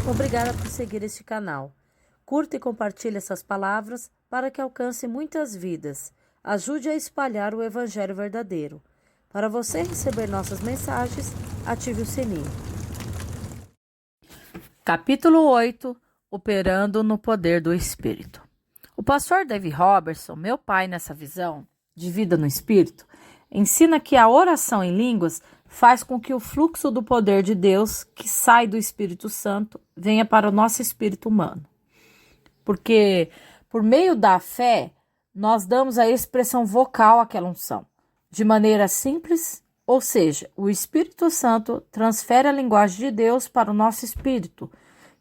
Obrigada por seguir este canal. Curta e compartilhe essas palavras para que alcance muitas vidas. Ajude a espalhar o Evangelho verdadeiro. Para você receber nossas mensagens, ative o sininho. Capítulo 8. Operando no poder do Espírito. O pastor David Robertson, meu pai nessa visão de vida no Espírito, ensina que a oração em línguas faz com que o fluxo do poder de Deus, que sai do Espírito Santo, venha para o nosso espírito humano. Porque, por meio da fé, nós damos a expressão vocal àquela unção, de maneira simples, ou seja, o Espírito Santo transfere a linguagem de Deus para o nosso espírito,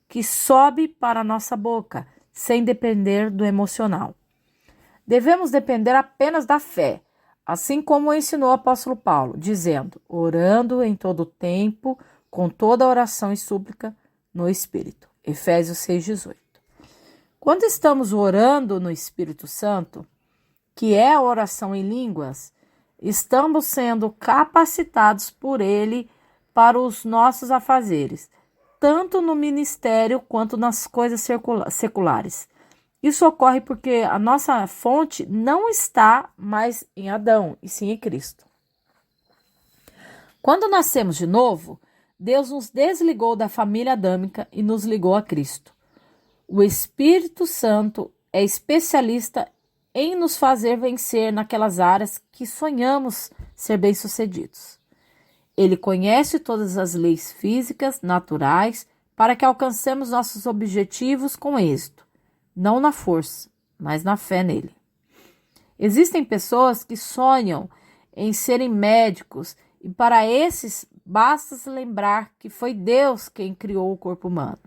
que sobe para a nossa boca, sem depender do emocional. Devemos depender apenas da fé, assim como ensinou o apóstolo Paulo, dizendo, orando em todo o tempo, com toda oração e súplica no Espírito. Efésios 6,18. Quando estamos orando no Espírito Santo, que é a oração em línguas, estamos sendo capacitados por Ele para os nossos afazeres, tanto no ministério quanto nas coisas seculares. Isso ocorre porque a nossa fonte não está mais em Adão, e sim em Cristo. Quando nascemos de novo, Deus nos desligou da família adâmica e nos ligou a Cristo. O Espírito Santo é especialista em nos fazer vencer naquelas áreas que sonhamos ser bem-sucedidos. Ele conhece todas as leis físicas, naturais, para que alcancemos nossos objetivos com êxito, não na força, mas na fé nele. Existem pessoas que sonham em serem médicos e para esses basta se lembrar que foi Deus quem criou o corpo humano.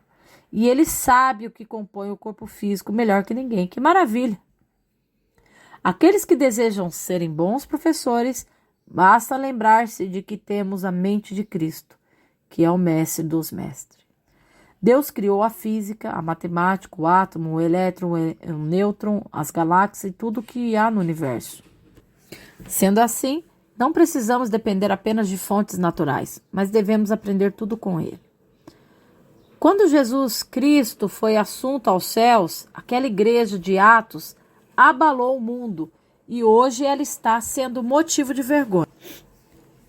E ele sabe o que compõe o corpo físico melhor que ninguém. Que maravilha! Aqueles que desejam serem bons professores, basta lembrar-se de que temos a mente de Cristo, que é o mestre dos mestres. Deus criou a física, a matemática, o átomo, o elétron, o nêutron, as galáxias e tudo o que há no universo. Sendo assim, não precisamos depender apenas de fontes naturais, mas devemos aprender tudo com Ele. Quando Jesus Cristo foi assunto aos céus, aquela igreja de Atos abalou o mundo e hoje ela está sendo motivo de vergonha.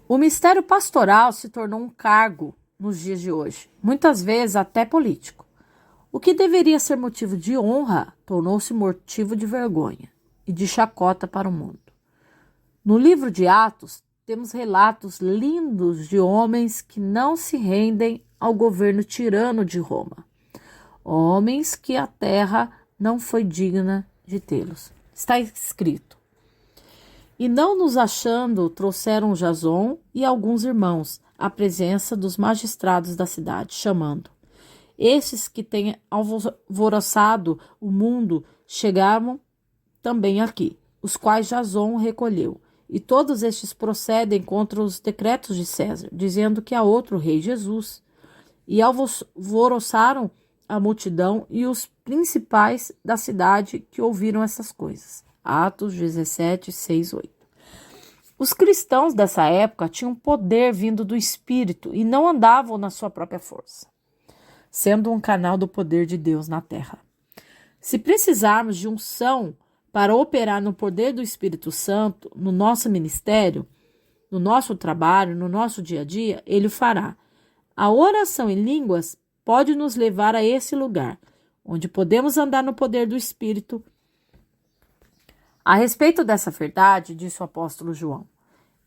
O ministério pastoral se tornou um cargo nos dias de hoje, muitas vezes até político. O que deveria ser motivo de honra tornou-se motivo de vergonha e de chacota para o mundo. No livro de Atos, temos relatos lindos de homens que não se rendem ao governo tirano de Roma. Homens que a terra não foi digna de tê-los. Está escrito. E não nos achando, trouxeram Jason e alguns irmãos à presença dos magistrados da cidade, chamando. Esses que têm alvoroçado o mundo chegaram também aqui, os quais Jason recolheu. E todos estes procedem contra os decretos de César, dizendo que há outro rei, Jesus. E alvoroçaram a multidão e os principais da cidade que ouviram essas coisas. Atos 17, 6, 8. Os cristãos dessa época tinham poder vindo do Espírito e não andavam na sua própria força, sendo um canal do poder de Deus na terra. Se precisarmos de unção para operar no poder do Espírito Santo, no nosso ministério, no nosso trabalho, no nosso dia a dia, Ele o fará. A oração em línguas pode nos levar a esse lugar, onde podemos andar no poder do Espírito. A respeito dessa verdade, disse o apóstolo João,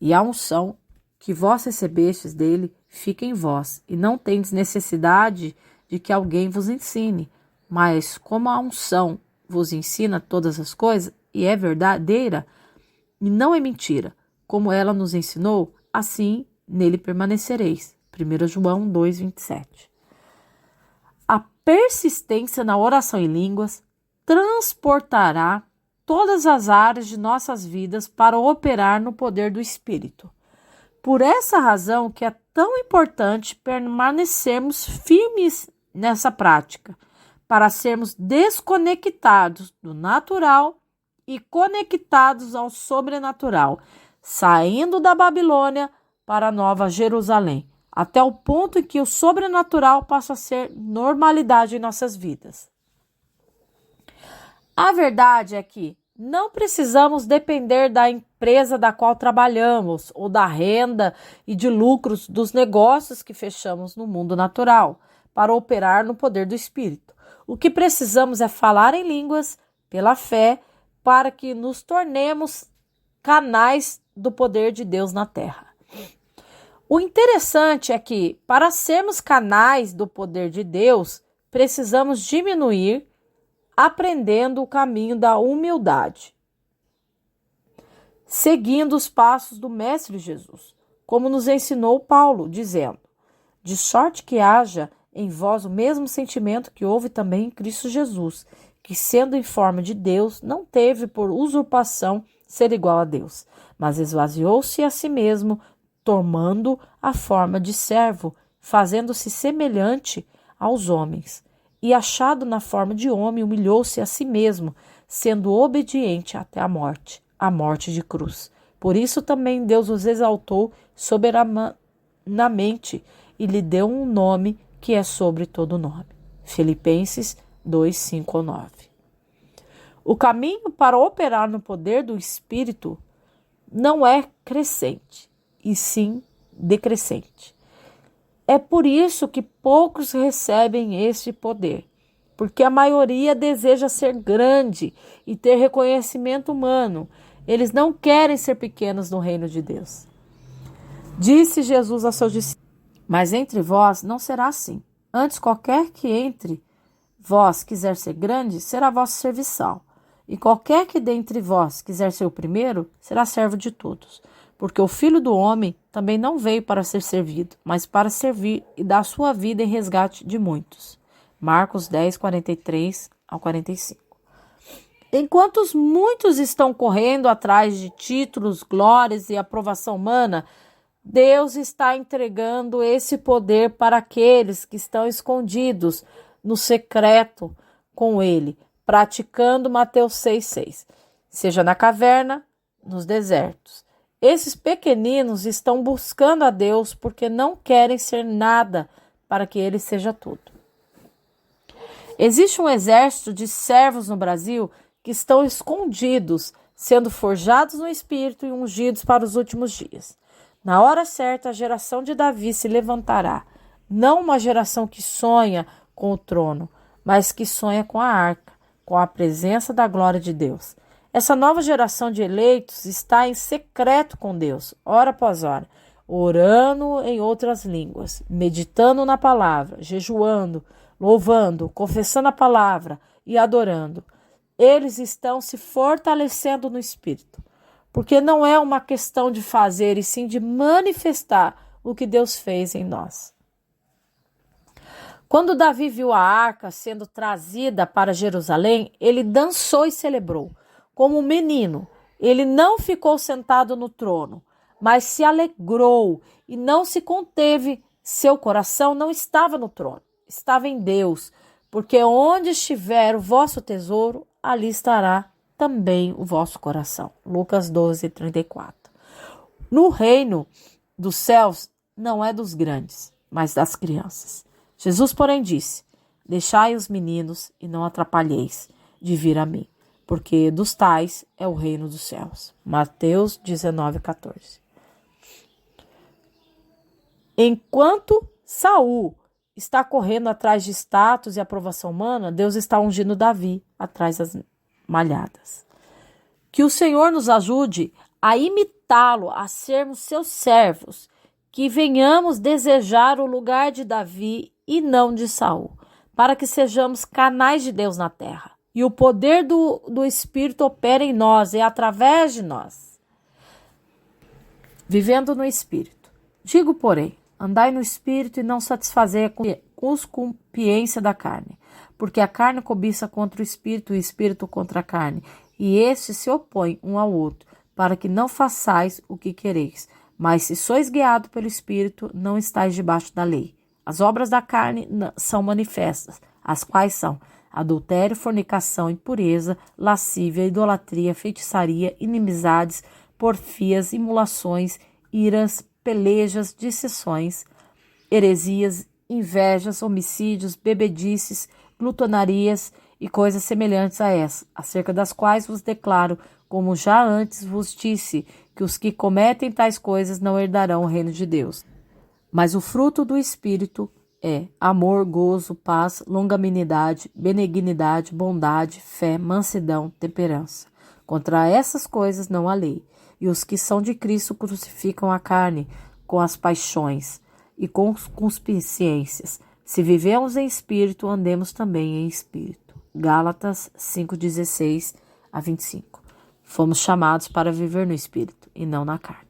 e a unção que vós recebestes dele fica em vós, e não tendes necessidade de que alguém vos ensine, mas como a unção vos ensina todas as coisas, e é verdadeira, e não é mentira, como ela nos ensinou, assim nele permanecereis. 1 João 2, 27. A persistência na oração em línguas transportará todas as áreas de nossas vidas para operar no poder do Espírito. Por essa razão que é tão importante permanecermos firmes nessa prática, para sermos desconectados do natural e conectados ao sobrenatural, saindo da Babilônia para a Nova Jerusalém, até o ponto em que o sobrenatural passa a ser normalidade em nossas vidas. A verdade é que não precisamos depender da empresa da qual trabalhamos ou da renda e de lucros dos negócios que fechamos no mundo natural para operar no poder do Espírito. O que precisamos é falar em línguas pela fé para que nos tornemos canais do poder de Deus na terra. O interessante é que, para sermos canais do poder de Deus, precisamos diminuir aprendendo o caminho da humildade, seguindo os passos do Mestre Jesus, como nos ensinou Paulo, dizendo: de sorte que haja em vós o mesmo sentimento que houve também em Cristo Jesus, que sendo em forma de Deus, não teve por usurpação ser igual a Deus, mas esvaziou-se a si mesmo, tomando a forma de servo, fazendo-se semelhante aos homens. E achado na forma de homem, humilhou-se a si mesmo, sendo obediente até a morte de cruz. Por isso também Deus os exaltou soberanamente e lhe deu um nome que é sobre todo nome. Filipenses 2, 5 ao 9. O caminho para operar no poder do Espírito não é crescente, e sim decrescente. É por isso que poucos recebem este poder, porque a maioria deseja ser grande e ter reconhecimento humano. Eles não querem ser pequenos no reino de Deus. Disse Jesus a seus discípulos: mas entre vós não será assim. Antes, qualquer que entre vós quiser ser grande, será vosso serviçal. E qualquer que dentre vós quiser ser o primeiro, será servo de todos. Porque o Filho do Homem também não veio para ser servido, mas para servir e dar sua vida em resgate de muitos. Marcos 10, 43 ao 45. Enquanto muitos estão correndo atrás de títulos, glórias e aprovação humana, Deus está entregando esse poder para aqueles que estão escondidos no secreto com Ele, praticando Mateus 6,6. Seja na caverna, nos desertos. Esses pequeninos estão buscando a Deus porque não querem ser nada para que Ele seja tudo. Existe um exército de servos no Brasil que estão escondidos, sendo forjados no Espírito e ungidos para os últimos dias. Na hora certa, a geração de Davi se levantará, não uma geração que sonha com o trono, mas que sonha com a arca, com a presença da glória de Deus. Essa nova geração de eleitos está em secreto com Deus, hora após hora, orando em outras línguas, meditando na palavra, jejuando, louvando, confessando a palavra e adorando. Eles estão se fortalecendo no Espírito, porque não é uma questão de fazer, e sim de manifestar o que Deus fez em nós. Quando Davi viu a arca sendo trazida para Jerusalém, ele dançou e celebrou. Como um menino, ele não ficou sentado no trono, mas se alegrou e não se conteve. Seu coração não estava no trono, estava em Deus, porque onde estiver o vosso tesouro, ali estará também o vosso coração. Lucas 12, 34. No reino dos céus não é dos grandes, mas das crianças. Jesus, porém, disse: deixai os meninos e não atrapalheis de vir a mim, porque dos tais é o reino dos céus. Mateus 19, 14. Enquanto Saul está correndo atrás de status e aprovação humana, Deus está ungindo Davi atrás das malhadas. Que o Senhor nos ajude a imitá-lo, a sermos seus servos, que venhamos desejar o lugar de Davi e não de Saul, para que sejamos canais de Deus na terra. E o poder do Espírito opera em nós e através de nós. Vivendo no Espírito. Digo, porém, andai no Espírito e não satisfazer a concupiscência da carne, porque a carne cobiça contra o Espírito e o Espírito contra a carne, e estes se opõem um ao outro, para que não façais o que quereis. Mas se sois guiados pelo Espírito, não estáis debaixo da lei. As obras da carne são manifestas, as quais são adultério, fornicação, impureza, lascívia, idolatria, feitiçaria, inimizades, porfias, imulações, iras, pelejas, dissensões, heresias, invejas, homicídios, bebedices, glutonarias e coisas semelhantes a essas, acerca das quais vos declaro, como já antes vos disse, que os que cometem tais coisas não herdarão o reino de Deus. Mas o fruto do Espírito é amor, gozo, paz, longanimidade, benignidade, bondade, fé, mansidão, temperança. Contra essas coisas não há lei. E os que são de Cristo crucificam a carne com as paixões e com concupiscências. Se vivemos em espírito, andemos também em espírito. Gálatas 5:16 a 25. Fomos chamados para viver no espírito e não na carne.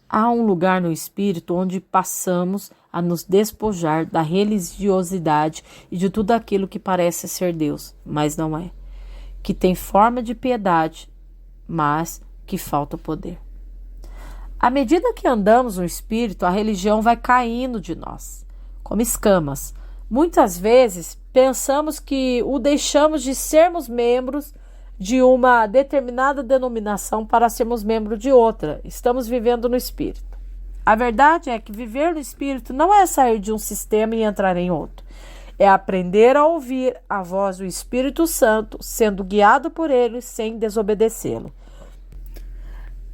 Há um lugar no espírito onde passamos a nos despojar da religiosidade e de tudo aquilo que parece ser Deus, mas não é, que tem forma de piedade, mas que falta poder. À medida que andamos no espírito, a religião vai caindo de nós, como escamas. Muitas vezes pensamos que o deixamos de sermos membros de uma determinada denominação para sermos membros de outra. Estamos vivendo no espírito. A verdade é que viver no espírito não é sair de um sistema e entrar em outro. É aprender a ouvir a voz do Espírito Santo, sendo guiado por ele sem desobedecê-lo.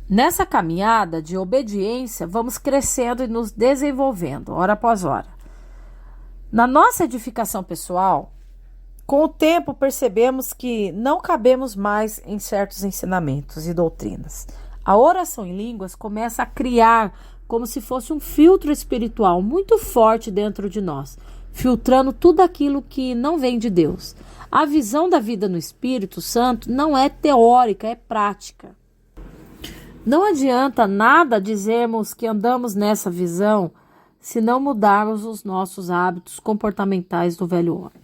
Nessa caminhada de obediência, vamos crescendo e nos desenvolvendo, hora após hora. Na nossa edificação pessoal, com o tempo percebemos que não cabemos mais em certos ensinamentos e doutrinas. A oração em línguas começa a criar como se fosse um filtro espiritual muito forte dentro de nós, filtrando tudo aquilo que não vem de Deus. A visão da vida no Espírito Santo não é teórica, é prática. Não adianta nada dizermos que andamos nessa visão se não mudarmos os nossos hábitos comportamentais do velho homem.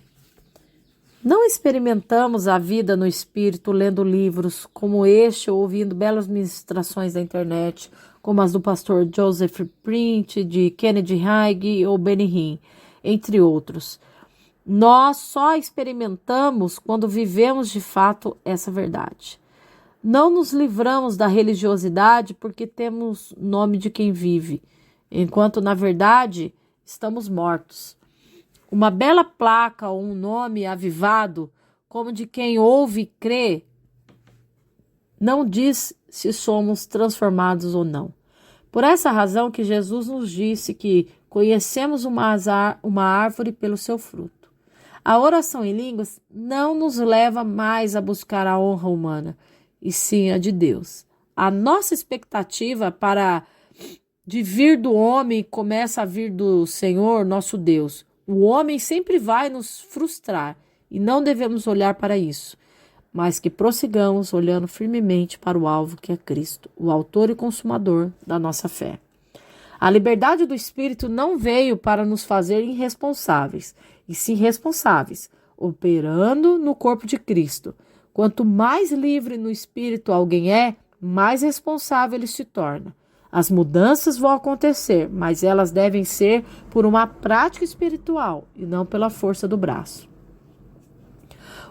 Não experimentamos a vida no Espírito lendo livros como este ou ouvindo belas ministrações da internet, como as do pastor Joseph Prince, de Kennedy Hagin ou Benny Hinn, entre outros. Nós só experimentamos quando vivemos de fato essa verdade. Não nos livramos da religiosidade porque temos nome de quem vive, enquanto na verdade estamos mortos. Uma bela placa ou um nome avivado, como de quem ouve e crê, não diz se somos transformados ou não. Por essa razão que Jesus nos disse que conhecemos uma árvore pelo seu fruto. A oração em línguas não nos leva mais a buscar a honra humana, e sim a de Deus. A nossa expectativa de vir do homem começa a vir do Senhor, nosso Deus. O homem sempre vai nos frustrar e não devemos olhar para isso, mas que prossigamos olhando firmemente para o alvo que é Cristo, o autor e consumador da nossa fé. A liberdade do Espírito não veio para nos fazer irresponsáveis, e sim responsáveis, operando no corpo de Cristo. Quanto mais livre no Espírito alguém é, mais responsável ele se torna. As mudanças vão acontecer, mas elas devem ser por uma prática espiritual e não pela força do braço.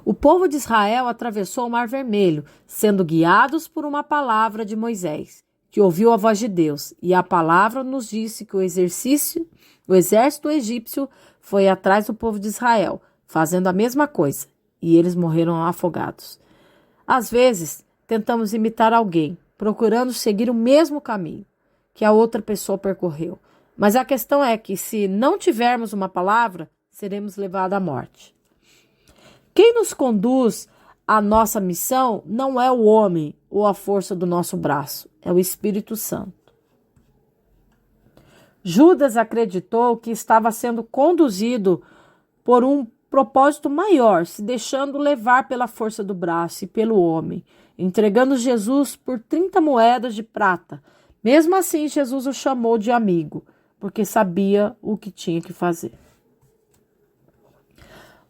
O povo de Israel atravessou o Mar Vermelho, sendo guiados por uma palavra de Moisés, que ouviu a voz de Deus, e a palavra nos disse que o exército egípcio foi atrás do povo de Israel, fazendo a mesma coisa, e eles morreram afogados. Às vezes, tentamos imitar alguém, procurando seguir o mesmo caminho que a outra pessoa percorreu. Mas a questão é que, se não tivermos uma palavra, seremos levados à morte. Quem nos conduz à nossa missão não é o homem ou a força do nosso braço, é o Espírito Santo. Judas acreditou que estava sendo conduzido por um propósito maior, se deixando levar pela força do braço e pelo homem, entregando Jesus por 30 moedas de prata. Mesmo assim, Jesus o chamou de amigo, porque sabia o que tinha que fazer.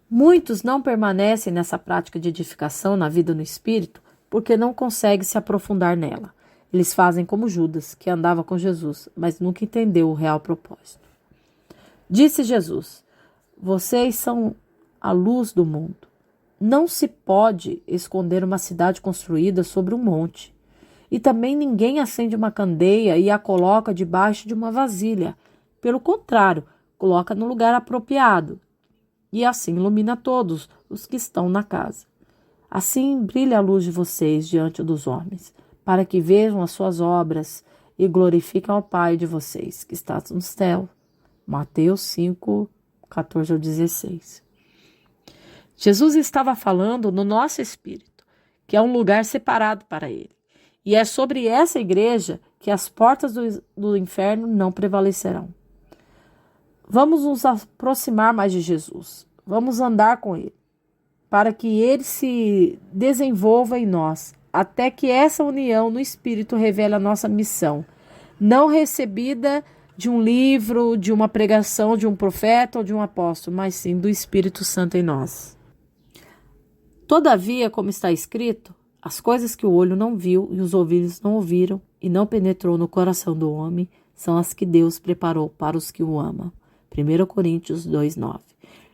Muitos não permanecem nessa prática de edificação na vida no Espírito porque não conseguem se aprofundar nela. Eles fazem como Judas, que andava com Jesus, mas nunca entendeu o real propósito. Disse Jesus: vocês são a luz do mundo. Não se pode esconder uma cidade construída sobre um monte. E também ninguém acende uma candeia e a coloca debaixo de uma vasilha. pelo contrário, coloca no lugar apropriado e assim ilumina todos os que estão na casa. Assim brilha a luz de vocês diante dos homens, para que vejam as suas obras e glorifiquem ao Pai de vocês, que está no céu. Mateus 5, 14 ao 16. Jesus estava falando no nosso espírito, que é um lugar separado para ele. E é sobre essa igreja que as portas do inferno não prevalecerão. Vamos nos aproximar mais de Jesus. Vamos andar com ele, para que ele se desenvolva em nós, até que essa união no Espírito revele a nossa missão, não recebida de um livro, de uma pregação de um profeta ou de um apóstolo, mas sim do Espírito Santo em nós. Todavia, como está escrito, as coisas que o olho não viu e os ouvidos não ouviram e não penetrou no coração do homem são as que Deus preparou para os que o amam. 1 Coríntios 2:9.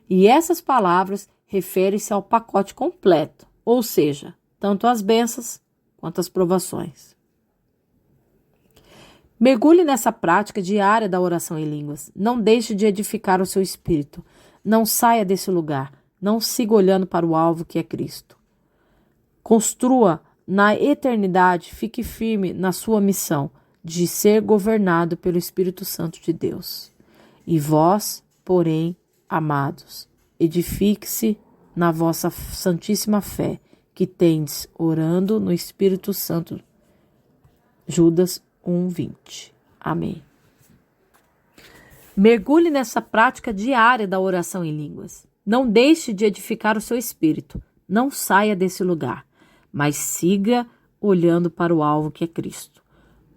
E essas palavras referem-se ao pacote completo, ou seja, tanto as bênçãos quanto as provações. Mergulhe nessa prática diária da oração em línguas. Não deixe de edificar o seu espírito. Não saia desse lugar. Não siga olhando para o alvo que é Cristo. Construa na eternidade, fique firme na sua missão de ser governado pelo Espírito Santo de Deus. E vós, porém, amados, edifique-se na vossa santíssima fé, que tendes orando no Espírito Santo. Judas 1:20. Amém. Mergulhe nessa prática diária da oração em línguas. Não deixe de edificar o seu espírito. Não saia desse lugar, mas siga olhando para o alvo que é Cristo.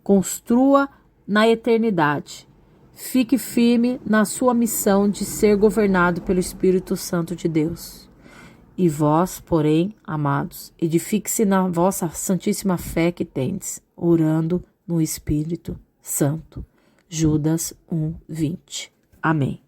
Construa na eternidade. Fique firme na sua missão de ser governado pelo Espírito Santo de Deus. E vós, porém, amados, edifique-se na vossa santíssima fé que tendes, orando no Espírito Santo. Judas 1:20. Amém.